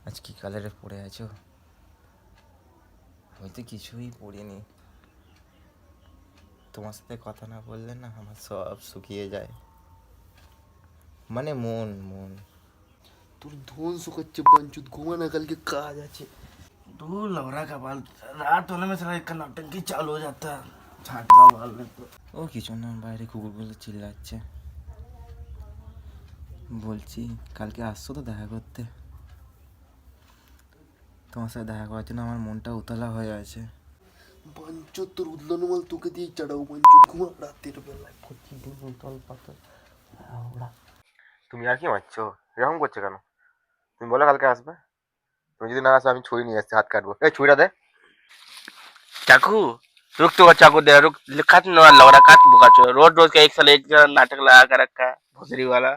আজ কি কালারে পড়ে আছো? হয়তো কিছুই পড়িনি। তোমার সাথে কথা না বললে না আমার সব শুকিয়ে যায়, মানে মন মন। তোর ধন শুকাচ্ছে বাঞ্চুত, ঘুমা না, কালকে কাজ আছে। दूर लवरा का बाल रात होने में साला एक का नौटंकी चालू हो जाता है। छाटका बाल में तो ও কিছু না, বাইরে কুকুরগুলো চিল্লাচ্ছে। বলছি কালকে আসছো তো দেখা করতে? তোমার সাথে দেখা করার জন্য আমার মনটা উতলা হয়ে আছে। বাঞ্চুত তোর উদলানো মাল তোকে দিয়ে চাটাও বাঞ্চুত, ঘুমা রাতের বেলায় প্রতিদিন উতল পাতল। তুমি আর কি মারছো? এরকম করছো কেন? তুমি বলো কালকে আসবে। তুমি যদি না আসো আমি ছুরি নিয়ে এসছি, হাত কাটবো। এই ছুরিটা দে। चाकू रुक तो चाकू दे रुक खत न लवरा काट बुका चो रोज रोज का एक साल एक नाटक लगा कर रखा है भोसरी वाला।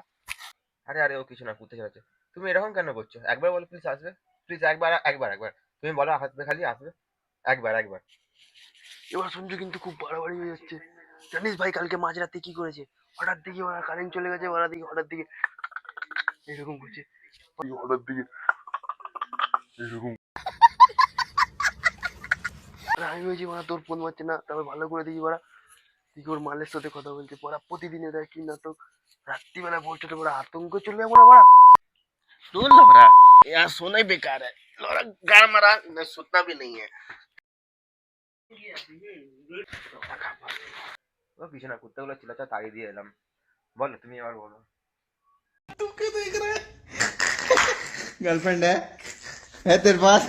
আরে আরে ও কিছু না, কুত্তে চালাচ্ছে। তুমি এরকম কেন করছো? একবার বলো প্লিজ আসবে। প্লিজ একবার একবার একবার তুমি বলো আসবে, খালি আসবে। একবার একবার। এবার সঞ্জু কিন্তু খুব বাড়াবাড়ি হয়ে যাচ্ছে। জানিস ভাই কালকে মাঝরাতে কি করেছে? হঠাৎ দিকে ওরা কারেন্ট চলে গেছে, হঠাৎ দিকে এরকম করছে, হঠাৎ দিকে এরকম। আর আমি বলছি মারা তোর ফোন মারছে না, তারপর ভালো করে দেখি ওরা দিকে ওর মালের সাথে কথা বলছে। পড়া প্রতিদিনে দেয় কি নাটক, রাত্রিবেলা পৌঁছতে পড়া আতঙ্ক চলে যাবো না বড়া। दूर लवरा यार सोना ही बेकार है। लवरा गाड़ मारा न सुतना भी नहीं है। ও কিছু না, কুত্তাগুলো চিল্লাচ্ছে, তাড়িয়ে দিয়ে এলাম। বলো তুমি এবার বলো। गर्लफ्रेंड है तेरे पास?